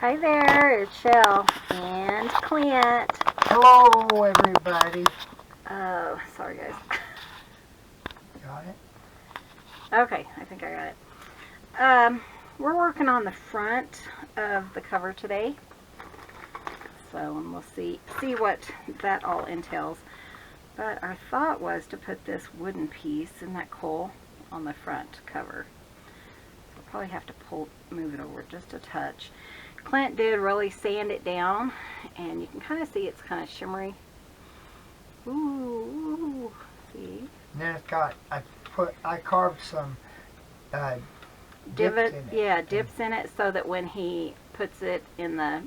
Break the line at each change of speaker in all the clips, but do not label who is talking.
Hi there, it's Chelle and Clint.
Hello, everybody.
Oh, sorry guys.
Got it?
Okay, I think I got it. We're working on the front of the cover today. So, and we'll see what that all entails. But our thought was to put this wooden piece, isn't that cool, on the front cover. We'll probably have to move it over just a touch. Clint did really sand it down, and you can kind of see it's kind of shimmery. Ooh, see?
And then it's got, I carved some dips in it.
Yeah, dips in it so that when he puts it in the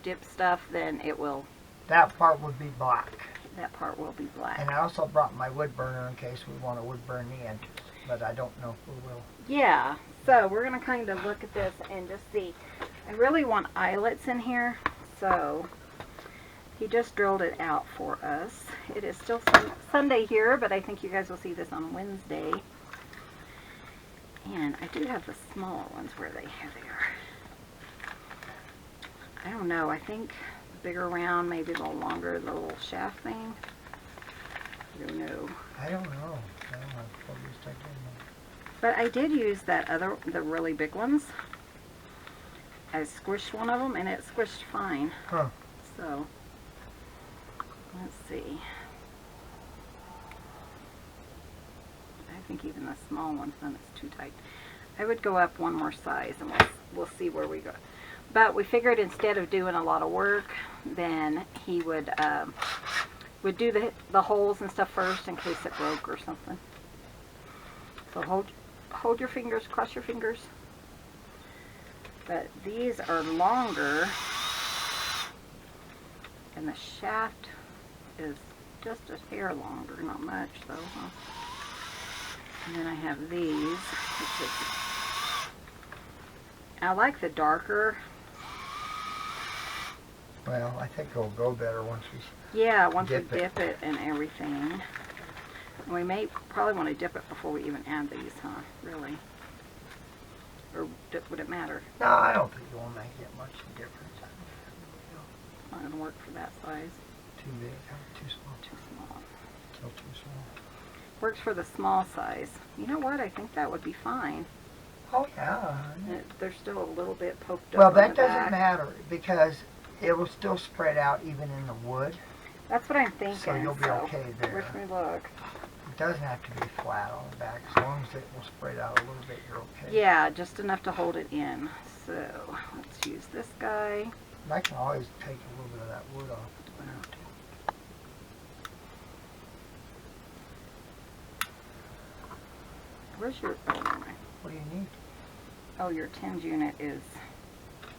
dip stuff, then it will.
That part would be black.
That part will be black.
And I also brought my wood burner in case we want to wood burn the end, but I don't know if we will.
Yeah, so we're going to kind of look at this and just see. I really want eyelets in here, so he just drilled it out for us. It is still Sunday here, but I think you guys will see this on Wednesday. And I do have the smaller ones where they are. I don't know, I think the bigger round, maybe a little longer, the little shaft thing. I don't know.
I don't know. I don't know.
But I did use the really big ones. I squished one of them and it squished fine.
Huh.
So, let's see. I think even the small ones, then it's too tight. I would go up one more size and we'll see where we go. But we figured instead of doing a lot of work, then he would do the holes and stuff first in case it broke or something. So hold your fingers, cross your fingers. But these are longer, and the shaft is just a hair longer, not much though, huh? And then I have these, which is, I like the darker.
Well, I think it'll go better once we
dip it and everything. And we may probably want to dip it before we even add these, huh? Really? Or would it matter?
No, I don't think it will make it much difference.
It's not going to work for that size.
Too big, too small.
Too small.
Still too small.
Works for the small size. You know what? I think that would be fine.
Oh, yeah.
They're still a little bit poked up.
Well, that doesn't matter because it will still spread out even in the wood.
That's what I'm thinking.
So you'll be okay there.
Where's my look?
It doesn't have to be flat on the back. As long as it will spread out a little bit, you're okay.
Yeah, just enough to hold it in. So, let's use this guy.
I can always take a little bit of that wood off.
Where's your, oh, never mind.
What do you need?
Oh, your tens unit is,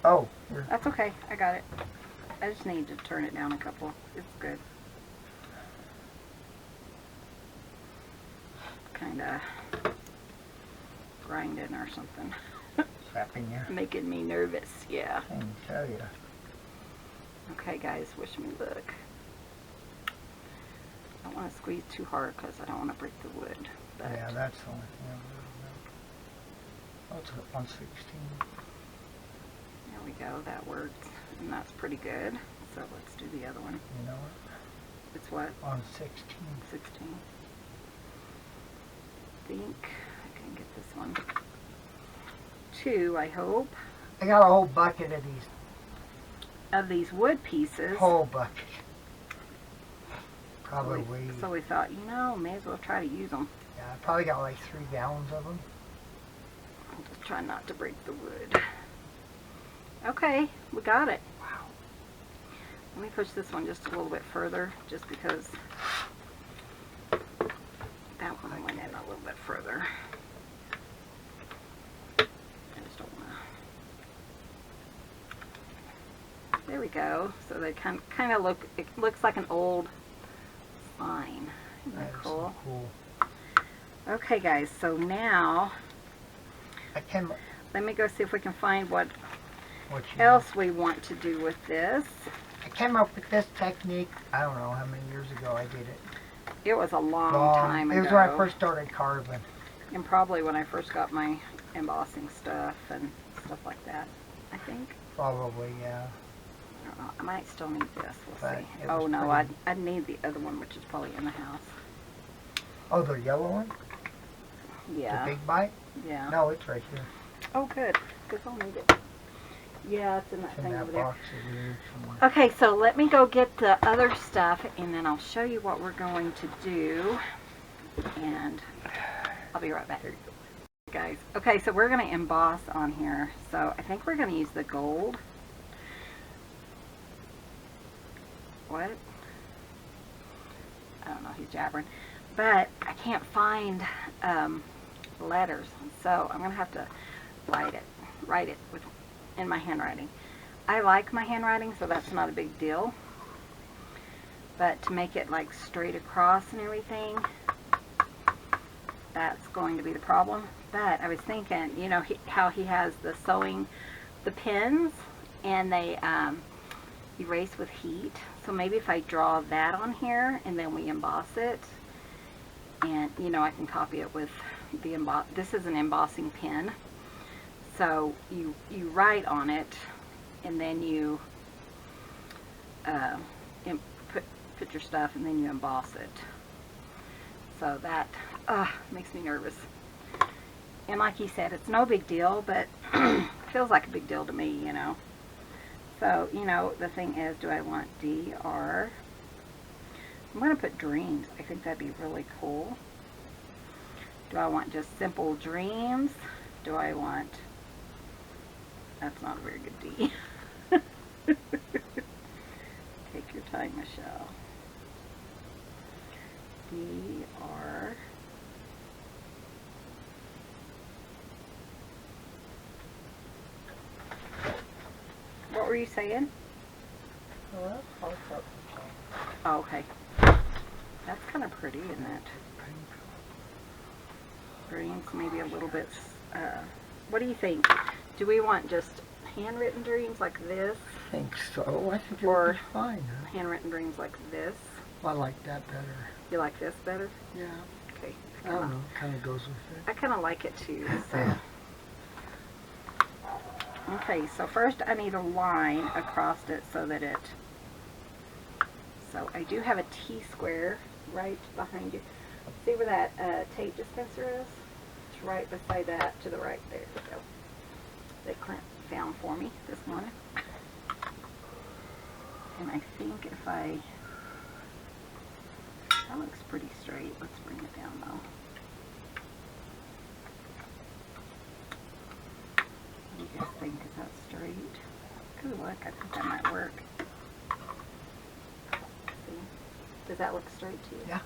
oh, here.
That's okay, I got it. I just need to turn it down a couple. It's good. Kind of grinding or something.
Slapping you.
Making me nervous, yeah.
I can tell you.
Okay, guys, wish me luck. I don't want to squeeze too hard because I don't want to break the wood. But
yeah, that's the only thing. Oh, it's 116.
There we go, that works. And that's pretty good. So let's do the other one.
You know what?
It's what?
On 16.
16. I think I can get this one. 2, I hope.
I got a whole bucket of
these wood pieces.
Whole bucket. Probably.
So we thought, may as well try to use them.
Yeah, I probably got like 3 gallons of them.
I'll just try not to break the wood. Okay, we got it.
Wow.
Let me push this one just a little bit further, just because that one went in a little bit further. I just don't want to. There we go. So they kind of look. It looks like an old sign. Isn't that cool?
So cool.
Okay, guys. So now, let me go see if we can find what else we want to do with this.
I came up with this technique, I don't know how many years ago I did it.
It was a long time ago.
It was when I first started carving.
And probably when I first got my embossing stuff and stuff like that, I think.
Probably, yeah.
I don't know. I might still need this. We'll
But
see.
it
Oh
was
no,
pretty-
I'd need the other one, which is probably in the house.
Oh, the yellow one?
Yeah.
The big bite?
Yeah.
No, it's right here.
Oh, good. Because I'll need it. Yeah, it's in that
It's in
thing
that
over there.
box over here somewhere.
Okay, so let me go get the other stuff, and then I'll show you what we're going to do. And I'll be right back.
There you go.
Guys. Okay, so we're going to emboss on here. So I think we're going to use the gold. What? I don't know, he's jabbering. But I can't find letters. So I'm going to have to write it in my handwriting. I like my handwriting, so that's not a big deal. But to make it like straight across and everything, that's going to be the problem. But I was thinking, you know, how he has the the pins, and they erase with heat. So maybe if I draw that on here and then we emboss it, and you know, I can copy it with the this is an embossing pen. So you write on it, and then you put your stuff, and then you emboss it. So that makes me nervous. And like he said, it's no big deal, but feels like a big deal to me, you know. So, you know, the thing is, do I want DR? I'm going to put dreams. I think that'd be really cool. Do I want just simple dreams? Do I want... That's not a very good D. Take your time, Michelle. DR. What were you saying?
Well, I'll cut the
Oh, okay. That's kind of pretty, isn't it? Dreams, maybe a little bit. What do you think? Do we want just handwritten dreams like this?
I think so. I think it
Or
would be fine. Huh?
handwritten dreams like this?
I like that better.
You like this better?
Yeah.
Okay.
I don't know. Kind of goes with
I kind of like it too. So. Okay, so first I need a line across it so that it... So I do have a T-square right behind you. See where that tape dispenser is? It's right beside that, to the right. There we go. That Clint found for me this morning. And I think if that looks pretty straight. Let's bring it down though. What do you guys think? Is that straight? Ooh, look, I think that might work. See? Does that look straight to you?
Yeah.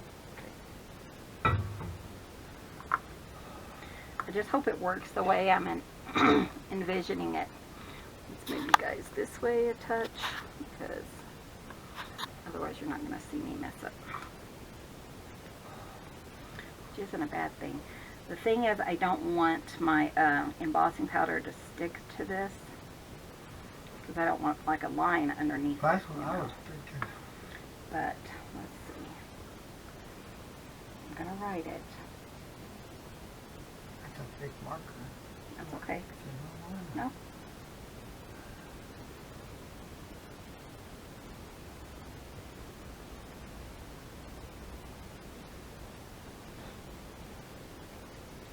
Okay. I just hope it works the way I'm envisioning it. Let's move you guys this way a touch, because otherwise you're not going to see me mess up. Which isn't a bad thing. The thing is, I don't want my embossing powder to stick to this, because I don't want like a line underneath it.
That's what
you
I
know.
was thinking.
But let's see. I'm gonna write it.
That's a big marker.
That's okay.
You know,
No.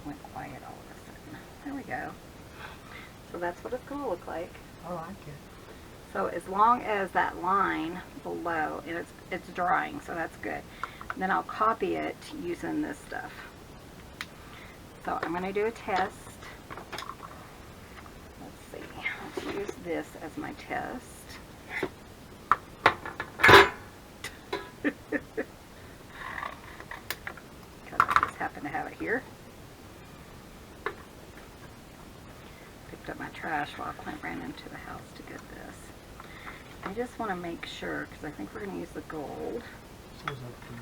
Went quiet all of a sudden. There we go. So that's what it's going to look like.
I like it.
So as long as that line below, and it's drying, so that's good. Then I'll copy it using this stuff. So I'm going to do a test. Let's see. Let's use this as my test. Because I just happen to have it here. Picked up my trash while Clint ran into the house to get this. I just want to make sure, because I think we're going to use the gold.
So is that pink.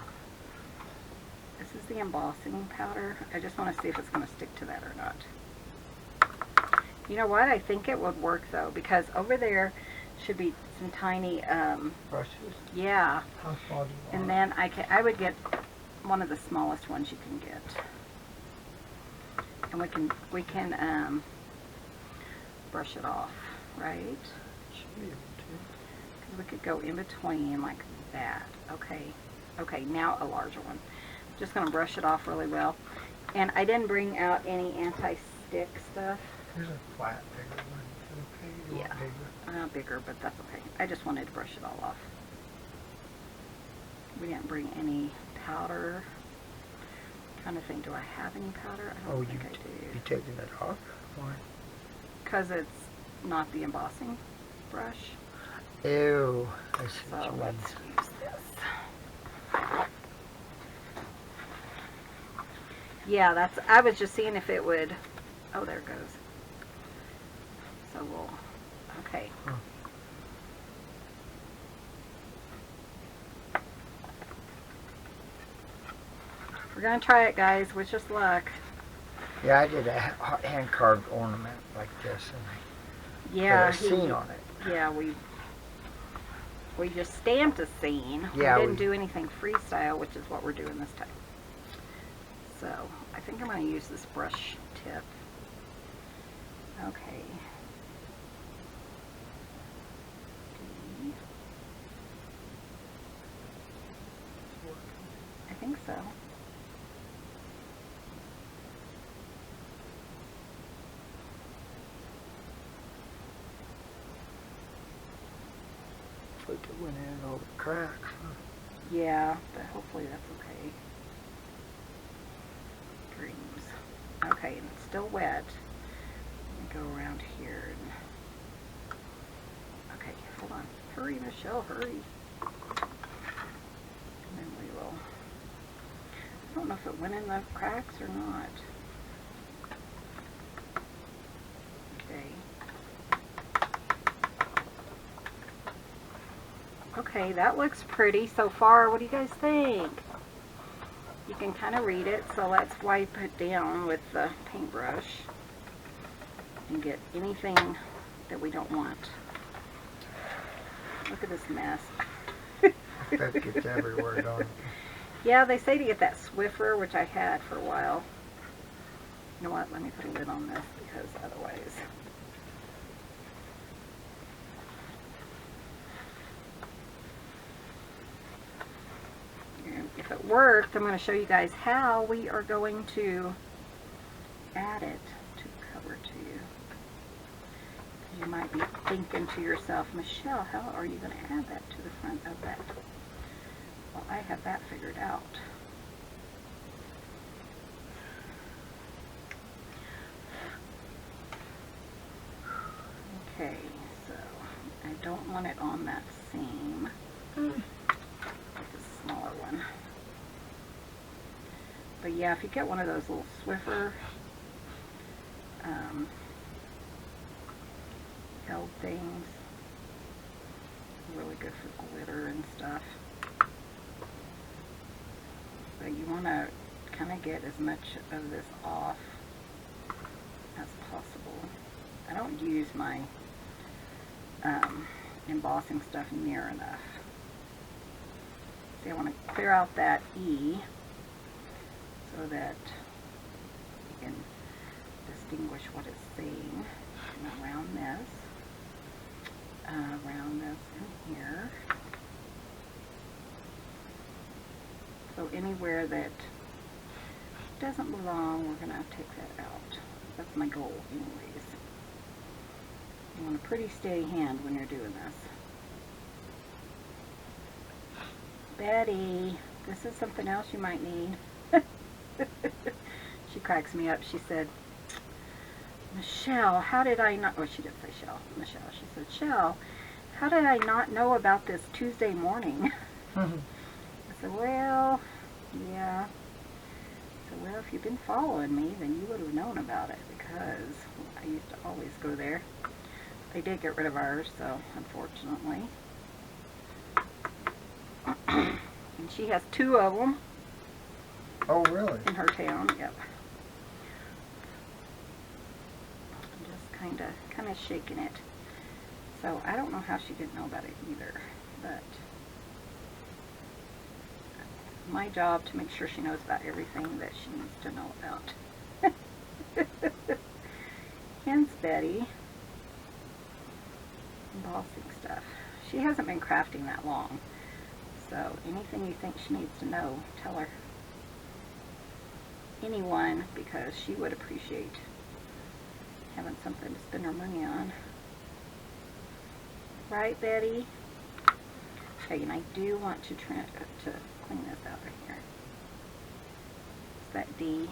This is the embossing powder. I just want to see if it's going to stick to that or not. You know what? I think it would work though, because over there should be some tiny,
Brushes.
yeah.
How small do you want?
And then I would get one of the smallest ones you can get. And we can brush it off, right?
Should be able
Because we could go in between like that. Okay. Okay, now a larger one. Just going to brush it off really well. And I didn't bring out any anti-stick stuff.
There's a flat, bigger one. Okay, you
Yeah.
want bigger?
Bigger, but that's okay. I just wanted to brush it all off. We didn't bring any powder. Trying to think, do I have any powder? I don't think I
You
do.
taking it off? Why?
Because it's not the embossing brush.
Ew. I see what
So
you mean.
let's use this. Yeah, that's, I was just seeing if it would, oh, there it goes. So we'll, okay.
Huh.
We're going to try it, guys. Wish us luck.
Yeah, I did a hand-carved ornament like this, and
Yeah,
put a scene on it.
yeah, we just stamped a scene.
Yeah,
we didn't
we-
do anything freestyle, which is what we're doing this time. So I think I'm going to use this brush tip. Okay. I think so.
Like it went in all the cracks. Huh?
Yeah, but hopefully that's okay. Dreams. Okay, and it's still wet. Let me go around here and... Okay, hold on. Hurry, Michelle, hurry. And then we will... I don't know if it went in the cracks or not. Okay. Okay, that looks pretty so far. What do you guys think? You can kind of read it, so let's wipe it down with the paintbrush and get anything that we don't want. Look at this mess.
That gets everywhere, don't it?
Yeah, they say to get that Swiffer, which I had for a while. You know what? Let me put a lid on this because otherwise... If it worked, I'm going to show you guys how we are going to add it to the cover to you. You might be thinking to yourself, Michelle, how are you going to add that to the front of that? Well, I have that figured out. Okay, so I don't want it on that seam. Get the smaller one. But yeah, if you get one of those little Swiffer held things, really good for glitter and stuff. But you want to kind of get as much of this off as possible. I don't use my embossing stuff near enough. See, I want to clear out that E so that you can distinguish what it's saying. And around this in here. So anywhere that doesn't belong, we're going to take that out. That's my goal anyways. You want a pretty steady hand when you're doing this. Betty, this is something else you might need. She cracks me up. She said, Michelle, how did I not, oh, she didn't say Chelle, Michelle. She said, Chelle, how did I not know about this Tuesday morning? I said, well, yeah. I said, well, if you've been following me, then you would have known about it because I used to always go there. They did get rid of ours, so unfortunately. And she has 2 of them.
Oh, really?
In her town, yep. I'm just kind of shaking it. So I don't know how she didn't know about it either, but it's my job to make sure she knows about everything that she needs to know about. Hence Betty. embossing stuff. She hasn't been crafting that long, so anything you think she needs to know, tell her. Anyone, because she would appreciate having something to spend her money on. Right, Betty? Okay, and I do want to clean this out right here. It's that D.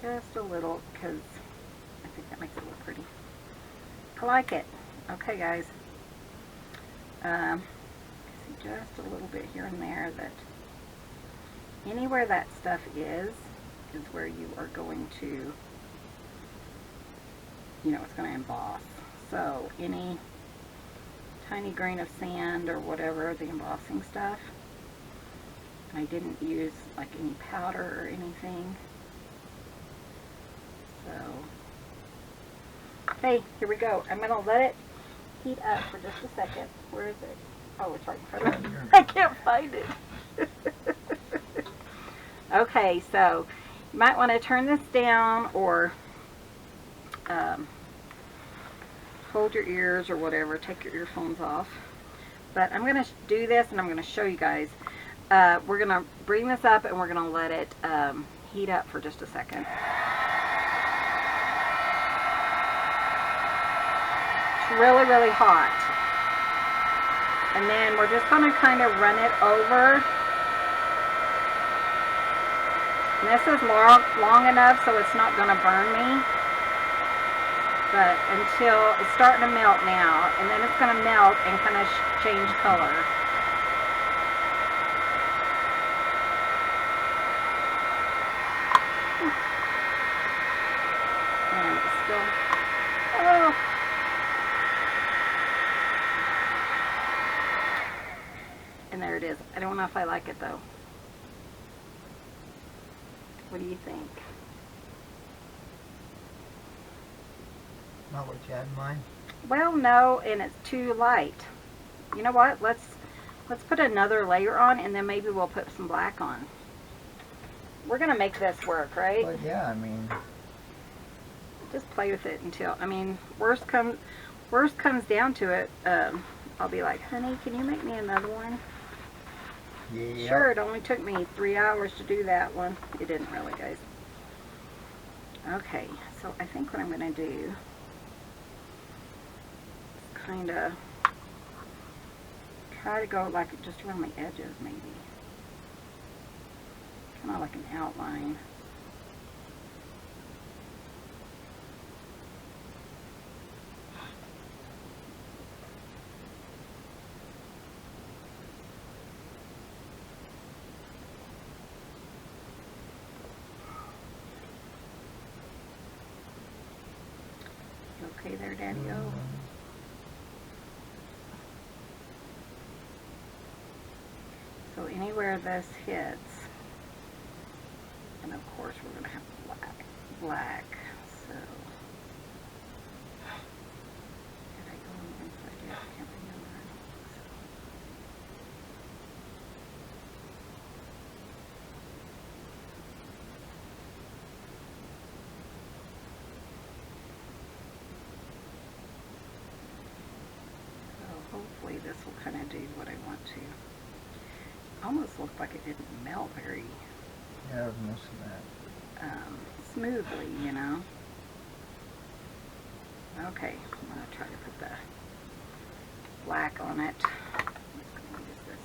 Just a little, because I think that makes it look pretty. I like it. Okay, guys. See just a little bit here and there, that anywhere that stuff is where you are going to, you know, it's going to emboss. So any tiny grain of sand or whatever, the embossing stuff. I didn't use like any powder or anything. So, okay, here we go. I'm going to let it heat up for just a second. Where is it? Oh, it's right in front of me. I can't find it. Okay, so you might want to turn this down or hold your ears or whatever. Take your earphones off. But I'm going to do this and I'm going to show you guys. We're going to bring this up and we're going to let it heat up for just a second. It's really, really hot. And then we're just going to kind of run it over. And this is long enough so it's not going to burn me. But until it's starting to melt now. And then it's going to melt and kind of change color. And it's still... Oh! And there it is. I don't know if I like it though. What do you think?
Not what you had in mind?
Well, no, and it's too light. You know what? Let's put another layer on, and then maybe we'll put some black on. We're gonna make this work, right?
Well, yeah, I mean,
just play with it until, I mean, worst comes down to it. I'll be like, honey, can you make me another one?
yeah.
Sure, it only took me 3 hours to do that one. It didn't really, guys. Okay, so I think what I'm going to do is kind of try to go like just around the edges, maybe. Kind of like an outline. Okay there, Daddy-O. So anywhere this hits, and of course we're going to have black, so did I go on the inside yet? I can't remember. So hopefully this will kind of do what I want to. Almost looked like it didn't melt very
Yeah, most of that.
smoothly, you know. Okay, I'm going to try to put the black on it. I'm just going to use this.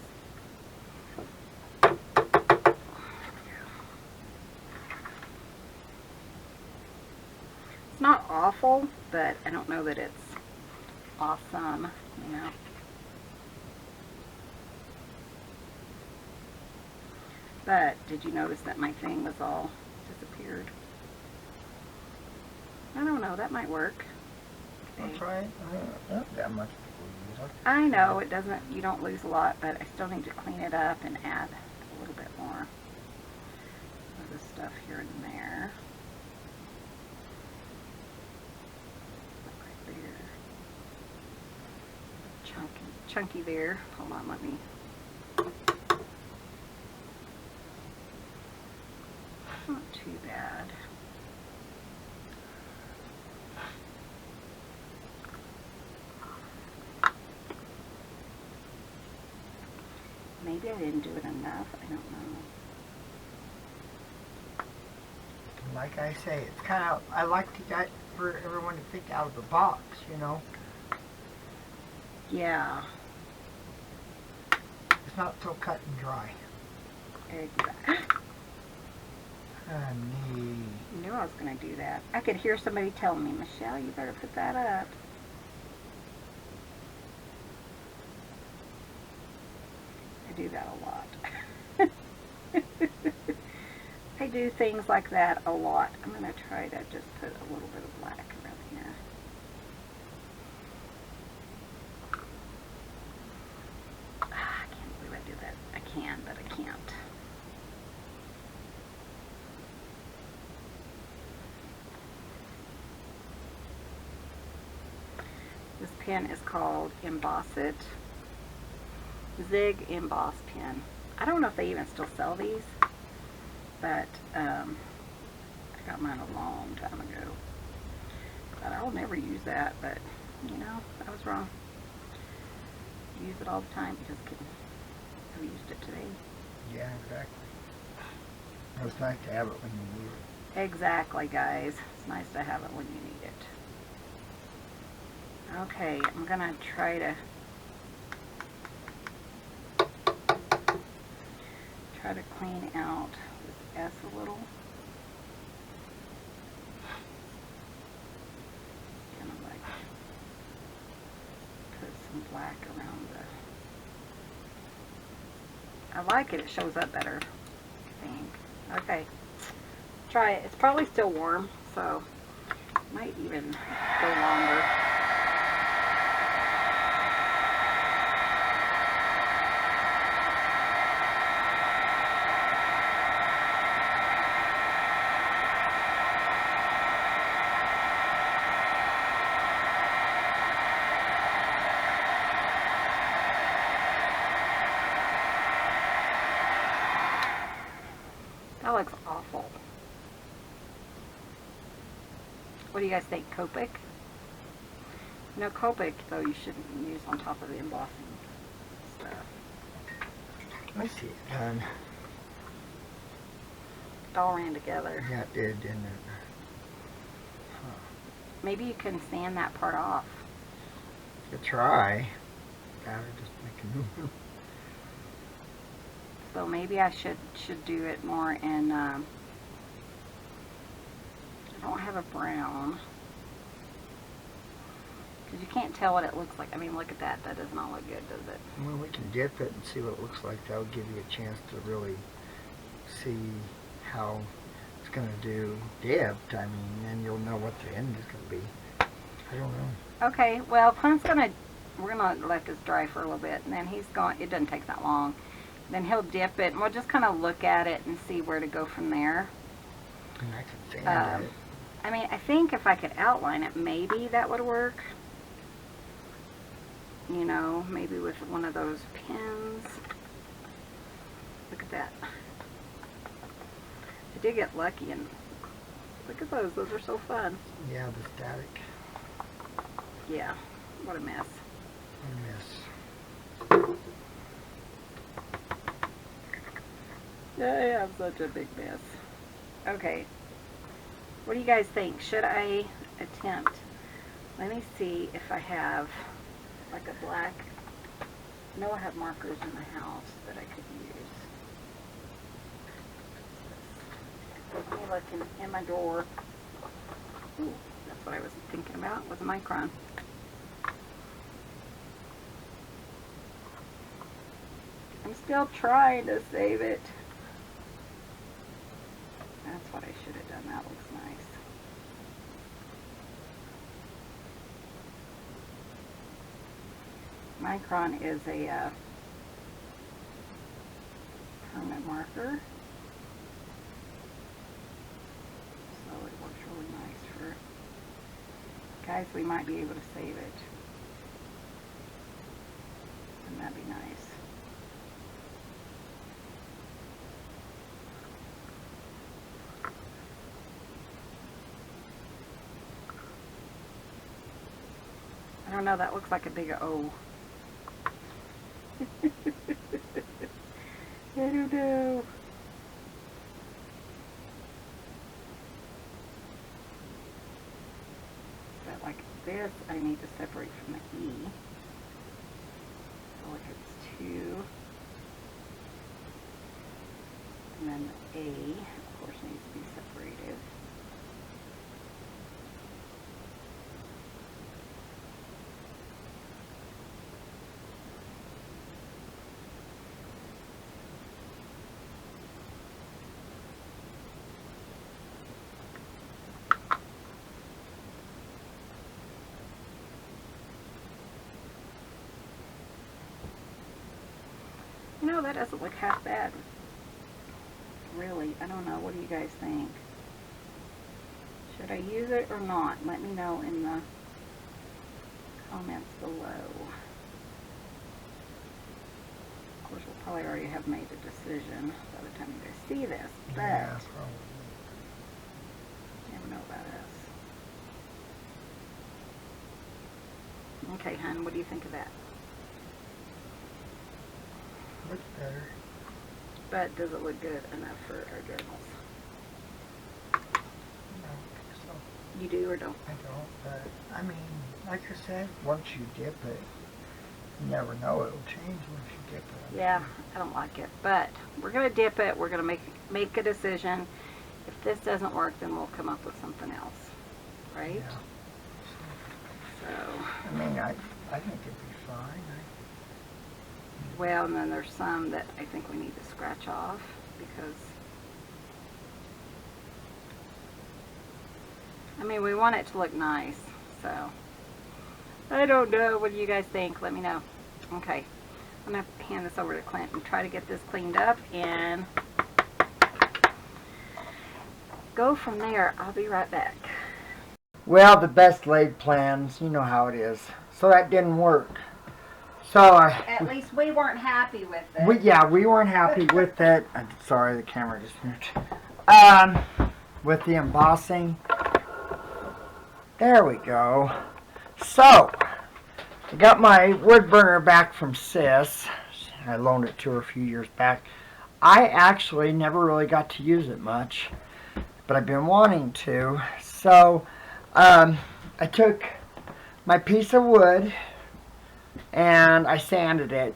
It's not awful, but I don't know that it's awesome, you know. But did you notice that my thing was all disappeared? I don't know, that might work. Okay.
I'll try it. Not that much before you use it.
I know it doesn't, you don't lose a lot, but I still need to clean it up and add a little bit more of this stuff here and there. Right there. Chunky there. Hold on, let me. Not too bad. maybe I didn't do it enough. I don't know.
Like I say, it's kind of, I like to get for everyone to think out of the box, you know.
Yeah.
It's not so cut and dry.
Exactly.
Honey.
I knew I was going to do that. I could hear somebody telling me, Michelle, you better put that up. I do that a lot. I do things like that a lot. I'm going to try to just put a little bit of black around here. I can't believe I did that. I can, but I can't. This pen is called Emboss It. Zig Emboss Pen. I don't know if they even still sell these, but I got mine a long time ago. But I'll never use that, but you know, I was wrong. Use it all the time. Just kidding. I used it today.
Yeah, exactly. It's nice to have it when you need it.
Exactly, guys. It's nice to have it when you need it. Okay, I'm gonna try to clean out this S a little. Kind of like put some black around the. I like it. It shows up better, I think. Okay, try it. It's probably still warm, so it might even go longer. That looks awful. What do you guys think? Copic? No, Copic, though, you shouldn't use on top of the embossing stuff.
Let me see it done.
It all ran together.
Yeah, it did, didn't it? Huh.
Maybe you can sand that part off.
You try. Gotta just make a new one.
So maybe I should do it more in, I don't have a brown. Because you can't tell what it looks like. I mean, look at that. That does not look good, does it?
Well, we can dip it and see what it looks like. That'll give you a chance to really see how it's going to do dipped. I mean, then you'll know what the end is going to be. I don't know.
Okay, well, Clint's we're going to let this dry for a little bit, and then it doesn't take that long. Then he'll dip it, and we'll just kind of look at it and see where to go from there.
And I can sand it.
I mean, I think if I could outline it, maybe that would work. You know, maybe with one of those pens. Look at that. I did get lucky, and look at those. Those are so fun.
Yeah, the static.
Yeah, what a mess.
What a mess.
I have such a big mess. Okay. What do you guys think? Should I attempt? Let me see if I have like a black. I know I have markers in the house that I could use. Let me look in my drawer. Ooh, that's what I was thinking about with a micron. I'm still trying to save it. That's what I should have done. That looks nice. Micron is a permanent marker. So it works really nice for guys. We might be able to save it. Wouldn't that be nice? I don't know, that looks like a big O. I don't know. But like this, I need to separate from the E. So like it's 2. And then the A, of course, needs to be separated. No, that doesn't look half bad. Really, I don't know. What do you guys think? Should I use it or not? Let me know in the comments below. Of course, we'll probably already have made a decision by the time you guys see this, but
Yeah, probably.
you never know about us. Okay, hon, what do you think of that?
Looks better.
But does it look good enough for our journals?
I don't think so.
You do or don't?
I don't, but I mean, like I said, once you dip it, you never know, it'll change once you dip it.
Yeah, I don't like it, but we're gonna dip it. We're gonna make a decision. If this doesn't work, then we'll come up with something else, right?
Yeah.
So,
I mean, I think it'd be fine.
well, and then there's some that I think we need to scratch off because, I mean, we want it to look nice. So, I don't know. What do you guys think? Let me know. Okay, I'm gonna hand this over to Clint and try to get this cleaned up and go from there. I'll be right back.
Well, the best laid plans, you know how it is. So that didn't work. So
At least we weren't happy with it.
we weren't happy with it. I'm sorry, the camera just moved. With the embossing. There we go. So, I got my wood burner back from Sis. I loaned it to her a few years back. I actually never really got to use it much, but I've been wanting to. So, I took my piece of wood and I sanded it.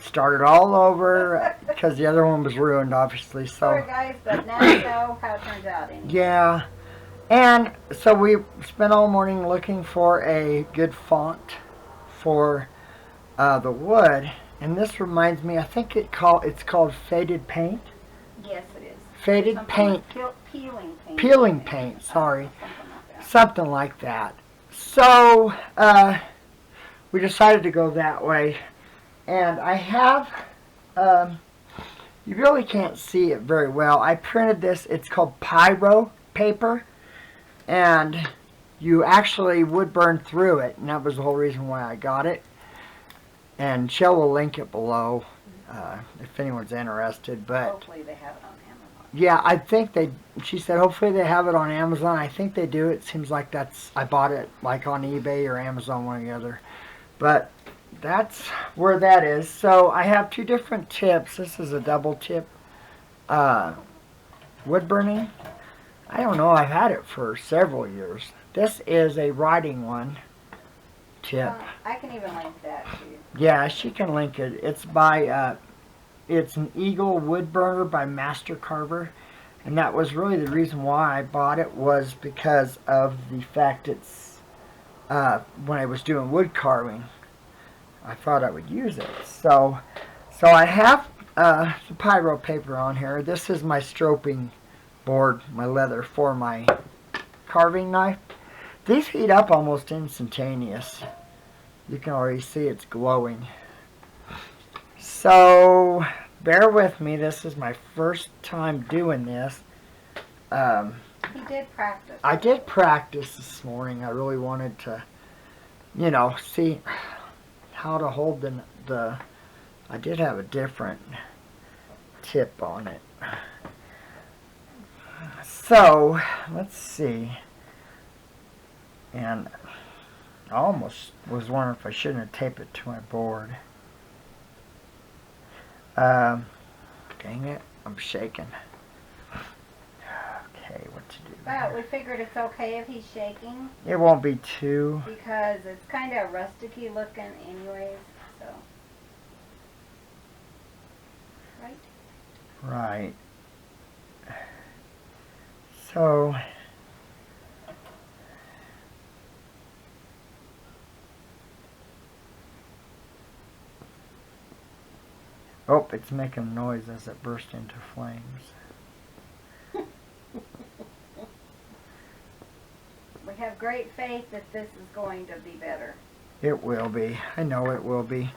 Started all over because the other one was ruined, obviously. So,
sorry guys, but now you know how it turns out anyway.
Yeah. And so we spent all morning looking for a good font for the wood. And this reminds me, I think it's called Faded Paint.
Yes, it is.
Faded
Something
Paint.
like peeling paint.
Peeling paint, sorry.
Something like that.
Something like that. So we decided to go that way. And I have, you really can't see it very well. I printed this, it's called Pyro paper. And you actually would burn through it. And that was the whole reason why I got it. And Chelle will link it below if anyone's interested. But
hopefully they have it on Amazon.
yeah, I think she said hopefully they have it on Amazon. I think they do. It seems like I bought it like on eBay or Amazon, one or the other. But that's where that is. So I have two different tips. This is a double tip wood burning. I don't know. I've had it for several years. This is a writing one tip.
I can even link that too.
Yeah, she can link it. It's by it's an Eagle wood burner by Master Carver, and that was really the reason why I bought it, was because of the fact it's when I was doing wood carving, I thought I would use it. So I have the Pyro paper on here. This is my stroping board, my leather for my carving knife. These heat up almost instantaneous. You can already see it's glowing. So bear with me. This is my first time doing this.
He did practice.
I did practice this morning. I really wanted to, see how to hold the I did have a different tip on it. So, let's see. And I almost was wondering if I shouldn't have taped it to my board. Dang it, I'm shaking. Okay, what to do?
But we figured it's okay if he's shaking
It won't be too.
because it's kind of rusticy looking anyways, so. Right?
Right. So, oh, it's making a noise as it burst into flames.
We have great faith that this is going to be better.
It will be. I know it will be.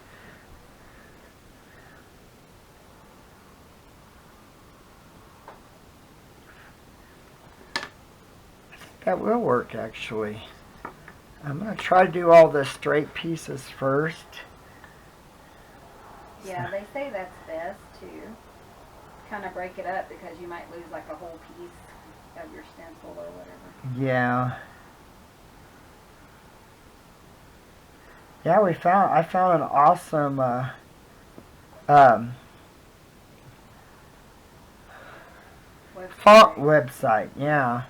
That will work, actually. I'm going to try to do all the straight pieces first.
Yeah, they say that's best to kind of break it up because you might lose like a whole piece of your stencil or whatever.
Yeah. Yeah, I found an awesome font website, yeah.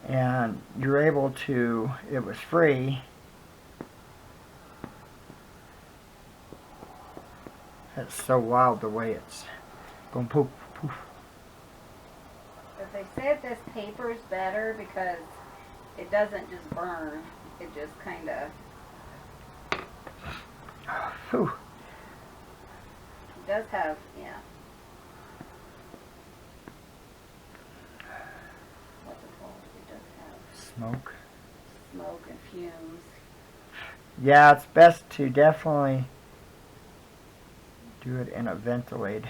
And you're able to, it was free. It's so wild the way it's going poof, poof.
But they said this paper is better because it doesn't just burn. It just kind of,
Whew.
it does have, yeah. What's it called? It does have
Smoke.
smoke and fumes.
Yeah, it's best to definitely do it in a ventilated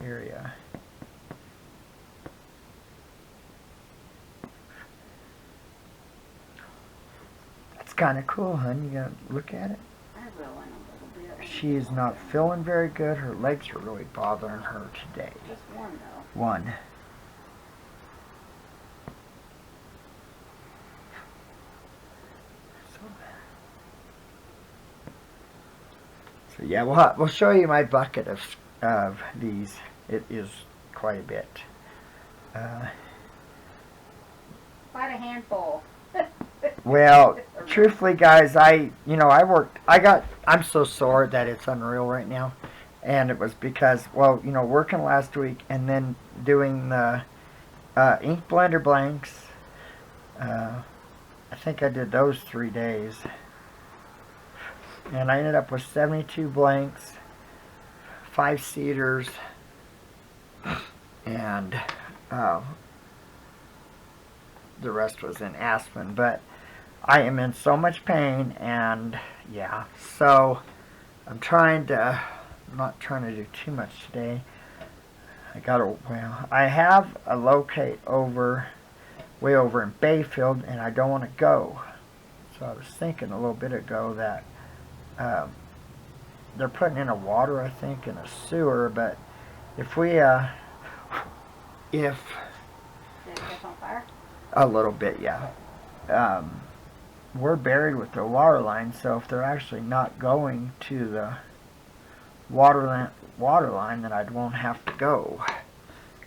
area. That's kind of cool, hon. You gotta look at it.
I will in a little bit.
She is not feeling very good. Her legs are really bothering her today.
Just one though.
One. So yeah, we'll show you my bucket of these. It is quite a bit.
Quite a handful.
Well, truthfully, guys, I'm so sore that it's unreal right now. And it was because, well, working last week and then doing the ink blender blanks. I think I did those 3 days. And I ended up with 72 blanks, 5 cedars, and the rest was in aspen. But I am in so much pain, and yeah, so I'm not trying to do too much today. I have a locate way over in Bayfield, and I don't want to go. So I was thinking a little bit ago that they're putting in a water, I think, in a sewer, but if we,
Did it catch on fire?
a little bit, yeah. We're buried with the water line, so if they're actually not going to the water line, then I won't have to go,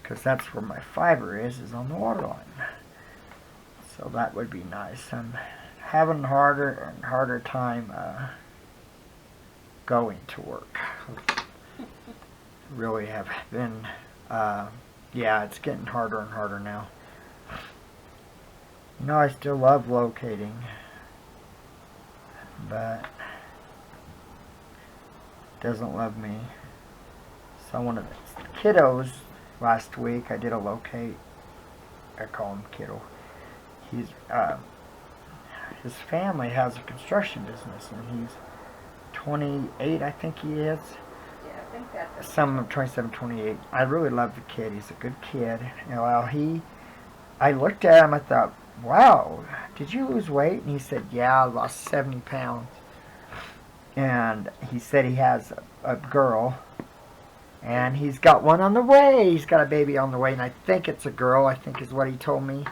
because that's where my fiber is on the water line. So that would be nice. I'm having harder and harder time going to work. Really have been, yeah, it's getting harder and harder now. I still love locating, but it doesn't love me. So one of the kiddos last week, I did a locate. I call him kiddo. He's his family has a construction business, and he's 28, I think he is.
Yeah, I think that's
Some 27, 28. I really love the kid. He's a good kid. Well, I looked at him. I thought, wow, did you lose weight? And he said, yeah, I lost 70 pounds. And he said he has a girl, and he's got one on the way. He's got a baby on the way, and I think it's a girl, I think is what he told me.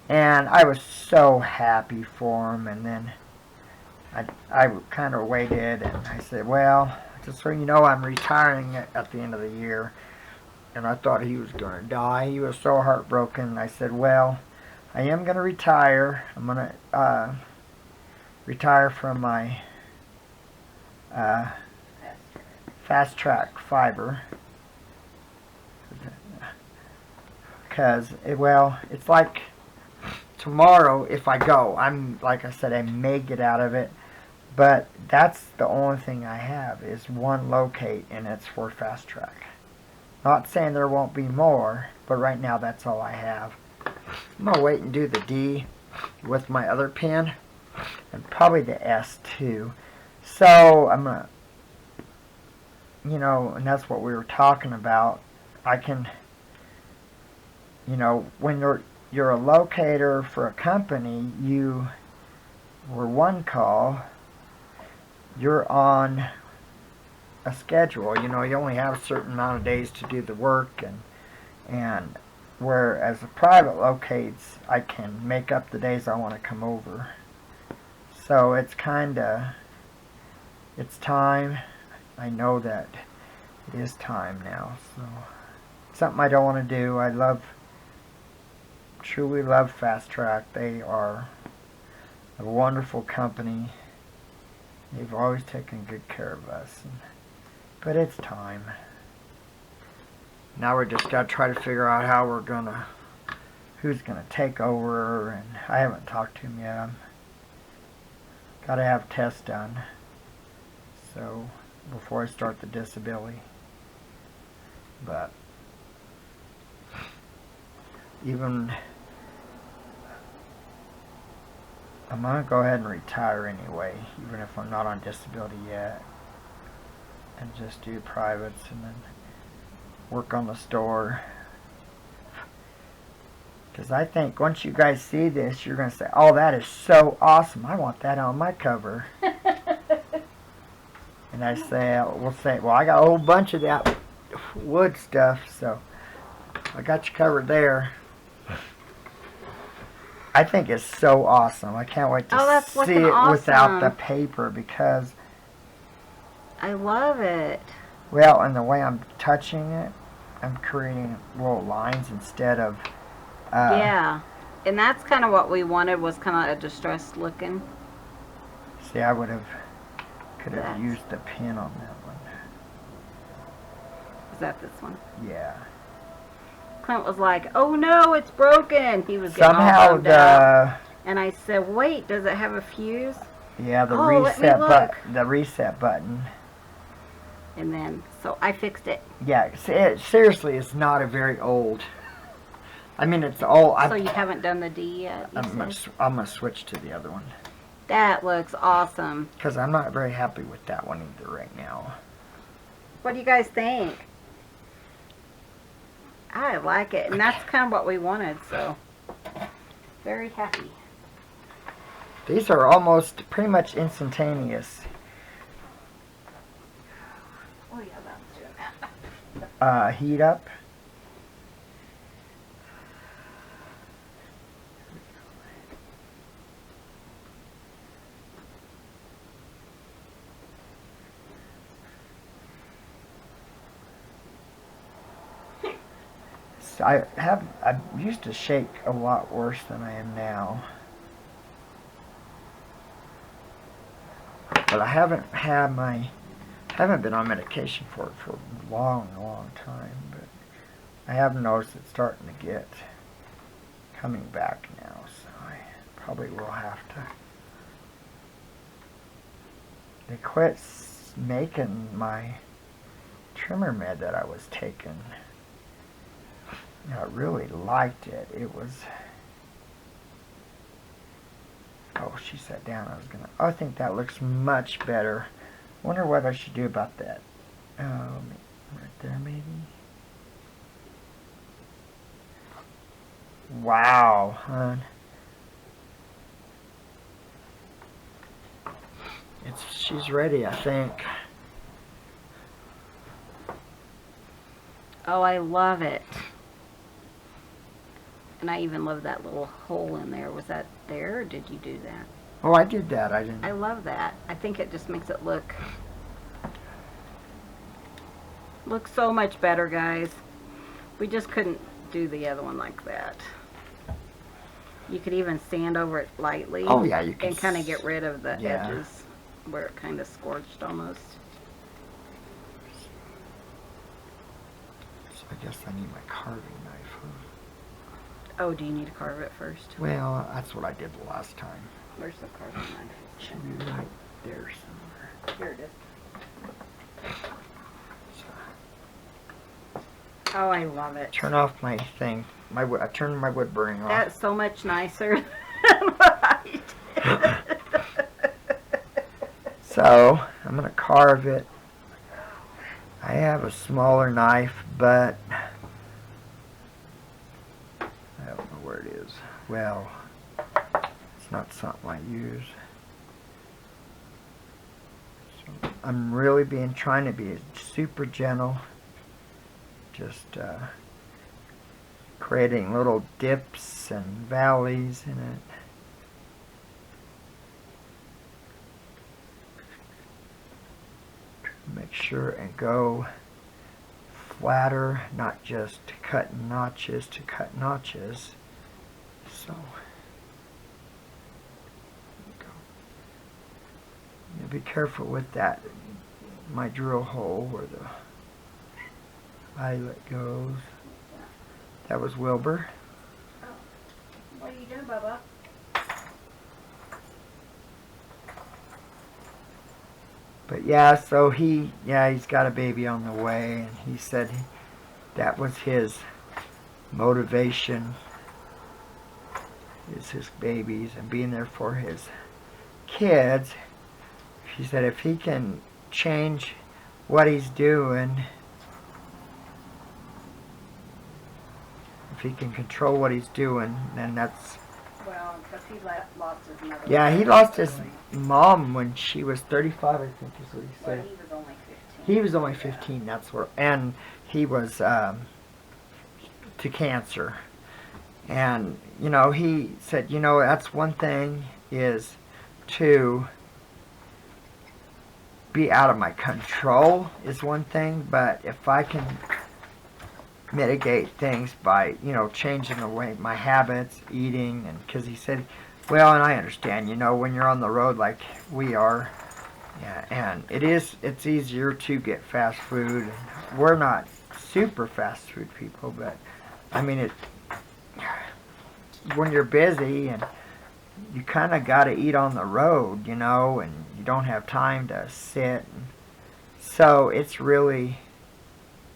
And I was so happy for him. And then I kind of waited, and I said, well, just so you know, I'm retiring at the end of the year. And I thought he was going to die. He was so heartbroken. I said, well, I am going to retire. I'm going to retire from my fast track fiber. Because, well, it's like tomorrow if I go, like I said, I may get out of it. But that's the only thing I have is one locate, and it's for fast track. Not saying there won't be more, but right now that's all I have. I'm going to wait and do the D with my other pen, and probably the S too. So I'm going to, you know, and that's what we were talking about. I can, you know, when you're a locator for a company, you were one call, you're on a schedule. You know, you only have a certain amount of days to do the work, and whereas the private locates, I can make up the days I want to come over. So it's it's time. I know that it is time now. So it's something I don't want to do. I truly love Fast Track. They are a wonderful company. They've always taken good care of us. But it's time. Now we just got to try to figure out how who's gonna take over, and I haven't talked to him yet. Got to have tests done, so before I start the disability. But even I'm gonna go ahead and retire anyway, even if I'm not on disability yet, and just do privates and then work on the store. Because I think once you guys see this, you're going to say, oh, that is so awesome. I want that on my cover. And I say, we'll say, well, I got a whole bunch of that wood stuff, so I got you covered there. I think it's so awesome. I can't wait to see it
awesome.
Without the paper, because
I love it.
Well, and the way I'm touching it, I'm creating little lines instead of...
yeah. And that's kind of what we wanted, was kind of a distressed looking.
See, I could have used the pin on that one.
Is that this one?
Yeah.
Clint was like, oh no, it's broken. He was getting
Somehow
all bummed out. And I said, wait, does it have a fuse?
Yeah, the reset button.
And then, so I fixed it.
Yeah, seriously, it's not a very old. I mean, it's old.
So you haven't done the D yet?
I'm gonna switch to the other one.
That looks awesome.
Because I'm not very happy with that one either right now.
What do you guys think? I like it, and that's kind of what we wanted, so very happy.
These are almost pretty much instantaneous.
Oh yeah, that's doing that.
Heat up. I used to shake a lot worse than I am now. But I haven't been on medication for it for a long time. But I have noticed it's starting to get coming back now, so I probably will have to. They quit making my trimmer med that I was taking. I really liked it. It was... Oh, she sat down. I think that looks much better. Wonder what I should do about that. Right there, maybe. Wow, hon. She's ready, I think.
Oh, I love it. And I even love that little hole in there. Was that there, or did you do that?
Oh, I did that. I didn't.
I love that. I think it just makes it look so much better, guys. We just couldn't do the other one like that. You could even sand over it lightly.
Oh, yeah, you can.
And kind of get rid of the
Yeah.
edges where it kind of scorched almost.
So I guess I need my carving knife.
Oh, do you need to carve it first?
Well, that's what I did the last time.
Where's the carving knife?
Should be right there somewhere.
Here it is.
So,
Oh, I love it.
turn off my thing. I turned my wood burning off.
That's so much nicer than what I did.
So, I'm going to carve it. I have a smaller knife, but I don't know where it is. Well, it's not something I use. So I'm really trying to be super gentle. Just creating little dips and valleys in it. Make sure and go flatter, not just cut notches to cut notches. So, you be careful with that. My drill hole where the eyelet goes. That was Wilbur.
Oh. What are you doing, Bubba?
But yeah, so he's got a baby on the way, and he said that was his motivation, is his babies and being there for his kids. He said if he can change what he's doing, if he can control what he's doing, then that's...
Well, because he lost his mother.
Yeah, he lost his mom when she was 35, I think is what he
Well,
said.
he was only 15.
He was only 15, that's where, and he was to cancer. And, you know, he said, you know, that's one thing is to be out of my control is one thing, but if I can mitigate things by, you know, changing the way my habits, eating, and because he said, well, and I understand, you know, when you're on the road like we are, yeah, and it's easier to get fast food. We're not super fast food people, but I mean when you're busy and you kind of got to eat on the road, you know, and you don't have time to sit, and so it's really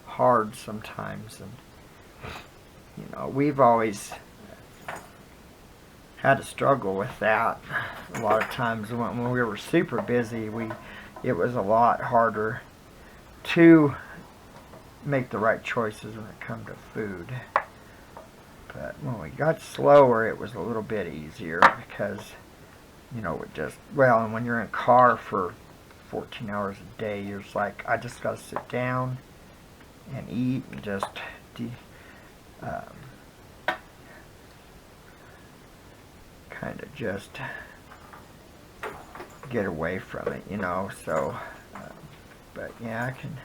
hard sometimes. And you know, we've always had to struggle with that a lot of times. When we were super busy, it was a lot harder to make the right choices when it come to food. But when we got slower, it was a little bit easier because, you know, it just, well, and when you're in a car for 14 hours a day, you're just like, I just got to sit down and eat and just kind of just get away from it, you know. So, but yeah, I can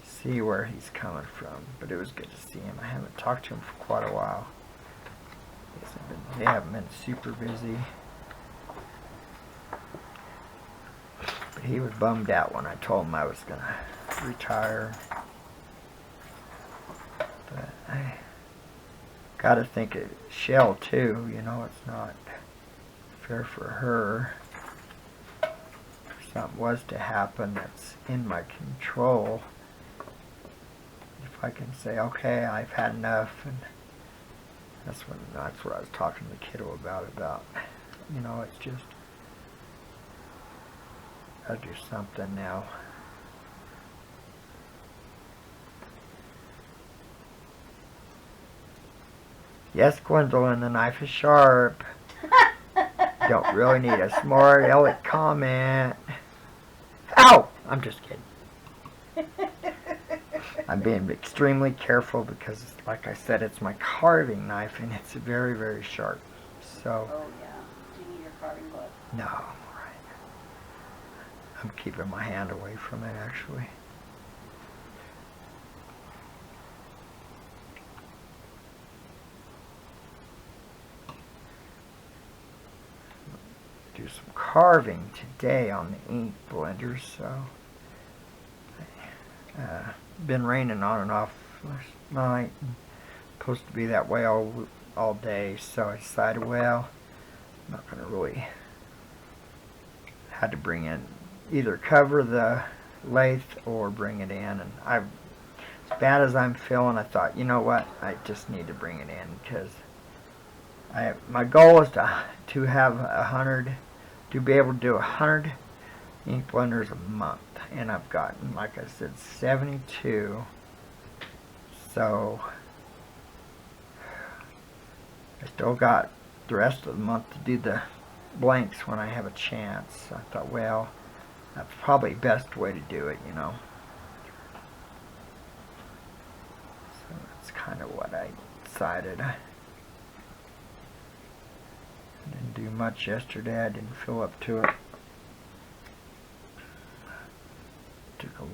see where he's coming from. But it was good to see him. I haven't talked to him for quite a while. They haven't been super busy. But he was bummed out when I told him I was going to retire. But I got to think of Chelle too, you know, it's not fair for her. If something was to happen that's in my control, if I can say, okay, I've had enough, and that's what I was talking to the kiddo about, you know, it's just, gotta do something now. Yes, Gwendolyn, the knife is sharp. Don't really need a smart aleck comment. Ow! I'm just kidding. I'm being extremely careful because, like I said, it's my carving knife and it's very, very sharp. So,
Oh, yeah. Do you need your carving glove?
No, I'm all right. I'm keeping my hand away from it, actually. Do some carving today on the ink blender, so been raining on and off last night, and supposed to be that way all day, so I decided, well, I'm not going to really, had to bring in, either cover the lathe or bring it in, and as bad as I'm feeling, I thought, you know what, I just need to bring it in, because my goal is to have 100, to be able to do 100 ink blenders a month, and I've gotten, like I said, 72, so I still got the rest of the month to do the blanks when I have a chance. I thought, well, that's probably the best way to do it, you know. So that's kind of what I decided. I didn't do much yesterday. I didn't feel up to it. Took a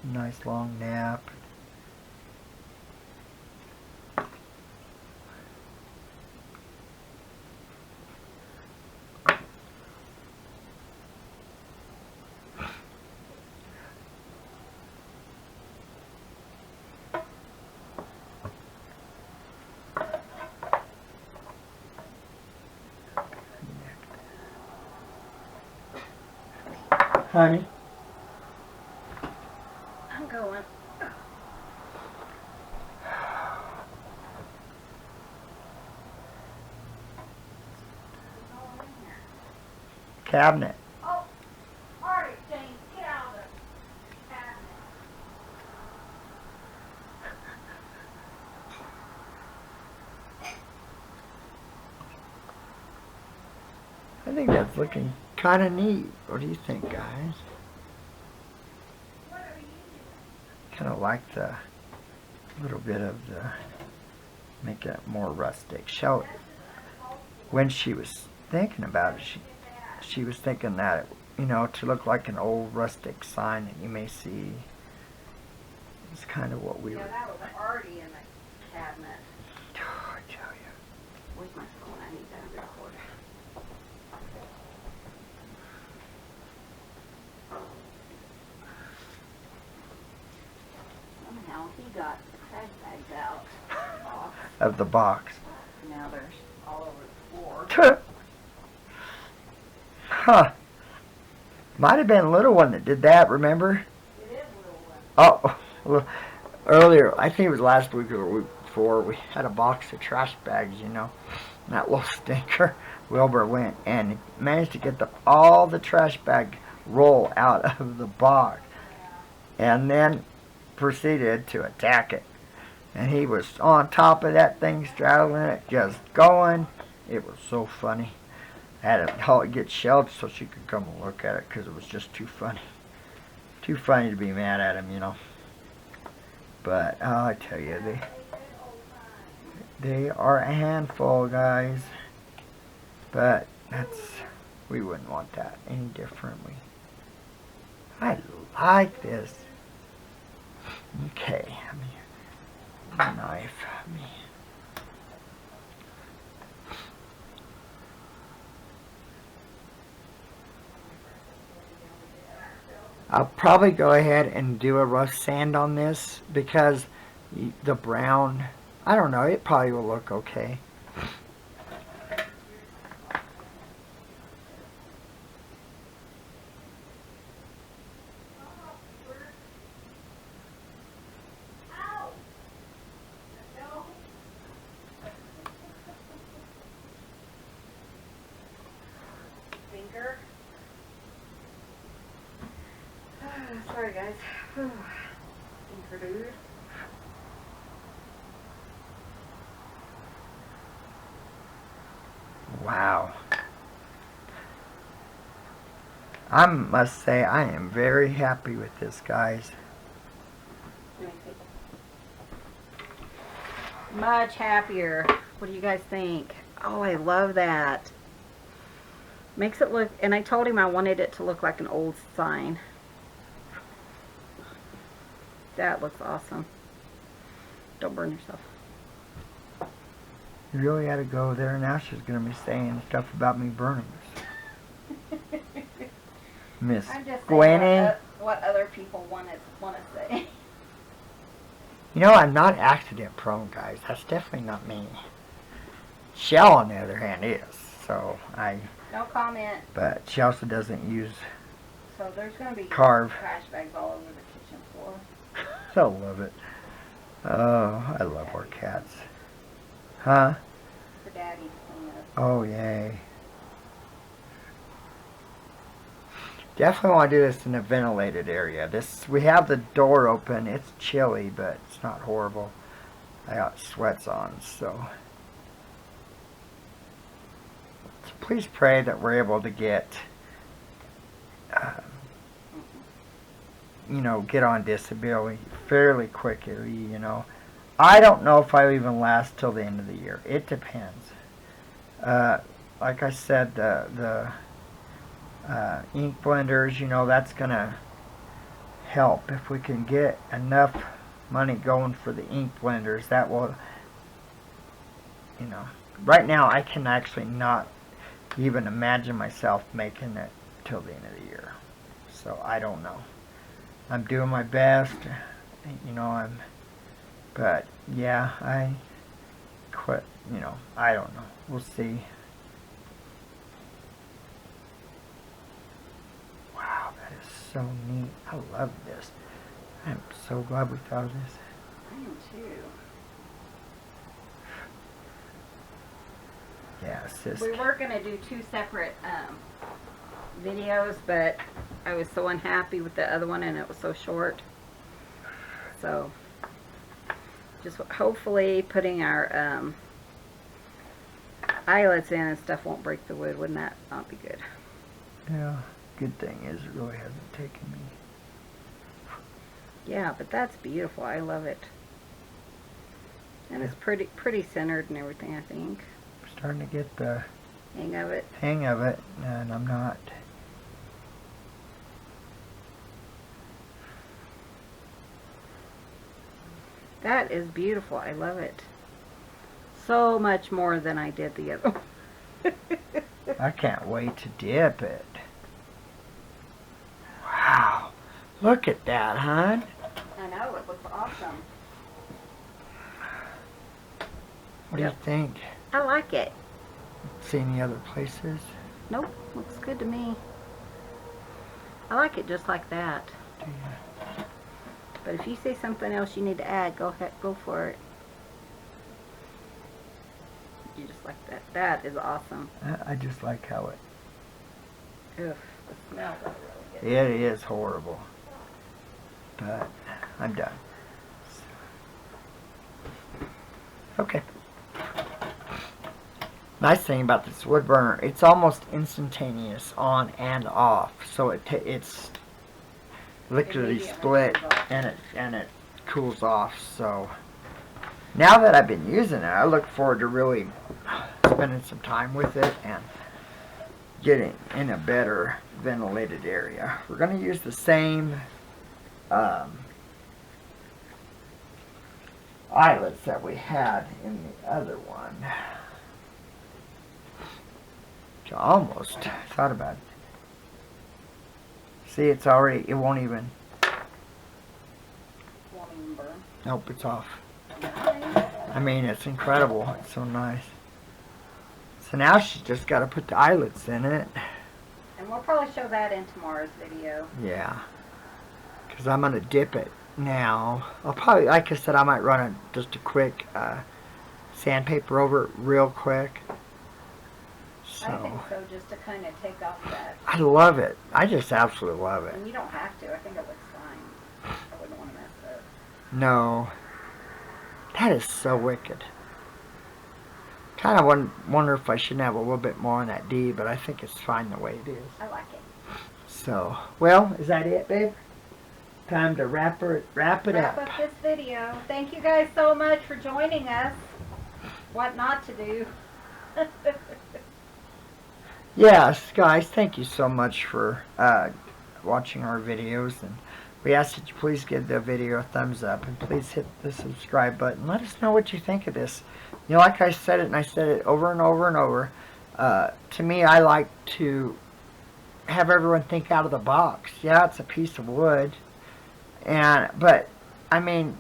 nice long nap. Honey?
I'm going.
Cabinet.
Oh, alright, James, get out of the cabinet.
I think that's looking kind of neat. What do you think, guys? Kind of like the little bit of the, make it more rustic. Chelle, when she was thinking about it, she was thinking that, you know, to look like an old rustic sign that you may see. It's kind of what we were.
Yeah, that was already in the cabinet.
Oh, I tell you.
Where's my phone? I need that recorder. Somehow he got the trash bags out of the box.
Of the box.
Now there's all over the floor.
Huh. Might have been a little one that did that, remember?
It is a little one.
Oh, well, earlier, I think it was last week or the week before, we had a box of trash bags, you know. And that little stinker, Wilbur went and he managed to get all the trash bag roll out of the box. And then proceeded to attack it. And he was on top of that thing, straddling it, just going. It was so funny. I had to get Chelle so she could come and look at it because it was just too funny. Too funny to be mad at him, you know. But I tell you, they are a handful, guys. But we wouldn't want that any differently. I like this. Okay, knife. I'll probably go ahead and do a rough sand on this because the brown, I don't know, it probably will look okay.
Sorry guys. Finger dude.
Wow. I must say I am very happy with this, guys.
Much happier. What do you guys think? Oh, I love that. Makes it look, and I told him I wanted it to look like an old sign. That looks awesome. Don't burn yourself.
You really had to go there. Now she's going to be saying stuff about me burning this. Miss
I'm just
Gwenny.
saying what other people want to say.
You know, I'm not accident prone, guys. That's definitely not me. Chelle, on the other hand, is. So,
No comment.
But she also doesn't use
So there's going to be
carve.
trash bags all over the kitchen floor.
I love it. Oh, I love our cats. Huh?
For Daddy to clean up.
Oh, yay. Definitely want to do this in a ventilated area. We have the door open. It's chilly, but it's not horrible. I got sweats on, so please pray that we're able to get, get on disability fairly quickly, I don't know if I'll even last till the end of the year. It depends. Like I said, the ink blenders, that's going to help. If we can get enough money going for the ink blenders, that will, right now I can actually not even imagine myself making it till the end of the year. So I don't know. I'm doing my best, but yeah, I quit, I don't know. We'll see. Wow, that is so neat. I love this. I'm so glad we thought of this.
I am too.
Yeah, sis.
We were going to do 2 separate videos, but I was so unhappy with the other one and it was so short. So, just hopefully putting our eyelets in and stuff won't break the wood. Wouldn't that not be good?
Yeah, good thing is it really hasn't taken me.
Yeah, but that's beautiful. I love it. And it's pretty centered and everything, I think.
Starting to get the
hang of it,
and I'm not.
That is beautiful. I love it. So much more than I did the other one.
I can't wait to dip it. Wow. Look at that, hon.
I know, it looks awesome.
What do you think?
I like it.
See any other places?
Nope, looks good to me. I like it just like that.
Do you?
But if you see something else you need to add, go ahead, go for it. You just like that. That is awesome.
I just like how it...
Ugh, the smell is really
good. It is horrible. But I'm done. Okay. Nice thing about this wood burner, it's almost instantaneous on and off. So it's literally split and it cools off. So now that I've been using it, I look forward to really spending some time with it and getting in a better ventilated area. We're going to use the same eyelets that we had in the other one. I almost thought about it. See, it's already, it won't even
burn.
Nope, it's off. I mean, it's incredible. It's so nice. So now she's just got to put the eyelets in it.
And we'll probably show that in tomorrow's video.
Yeah. Because I'm going to dip it now. I'll probably, like I said, I might run just a quick sandpaper over it real quick. So,
I think so, just to kind of take off that.
I love it. I just absolutely love it.
And you don't have to. I think it looks fine. I wouldn't want to mess it up.
No. That is so wicked. Kind of wonder if I shouldn't have a little bit more on that D, but I think it's fine the way it is.
I like it.
So, well, is that it, babe? Time to wrap it up.
Wrap up this video. Thank you guys so much for joining us. What not to do.
yes, guys, thank you so much for watching our videos, and we ask that you please give the video a thumbs up, and please hit the subscribe button. Let us know what you think of this. You know, like I said it, and I said it over and over and over, to me, I like to have everyone think out of the box. Yeah, it's a piece of wood, but I mean,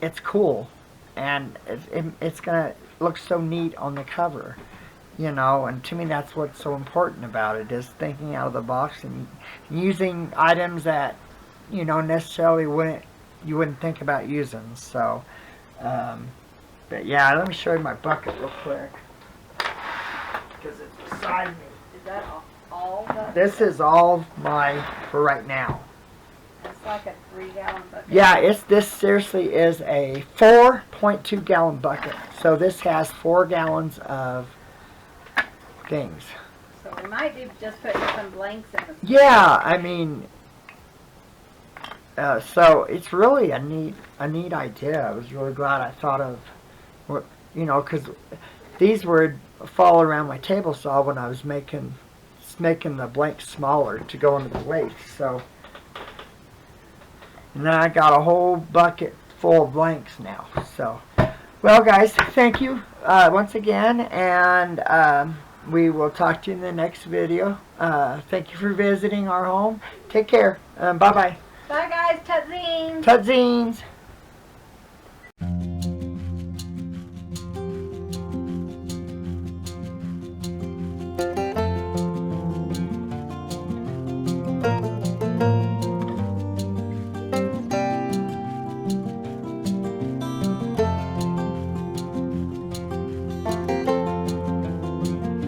it's cool, and it's gonna look so neat on the cover, you know. And to me, that's what's so important about it, is thinking out of the box and using items that, you know, necessarily you wouldn't think about using. So, but yeah, let me show you my bucket real quick, because it's beside me.
Is that all that?
This is all for right now.
It's like a 3-gallon bucket.
Yeah, this seriously is a 4.2 gallon bucket. So this has 4 gallons of things.
So we might do just putting some blanks in the.
Yeah, I mean, so it's really a neat idea. I was really glad I thought of, you know, because these would fall around my table saw when I was making the blanks smaller to go into the waste. So. And then I got a whole bucket full of blanks now. So, well, guys, thank you once again, and we will talk to you in the next video. Thank you for visiting our home. Take care. Bye-bye.
Bye, guys. Tutzines.
Tutzines.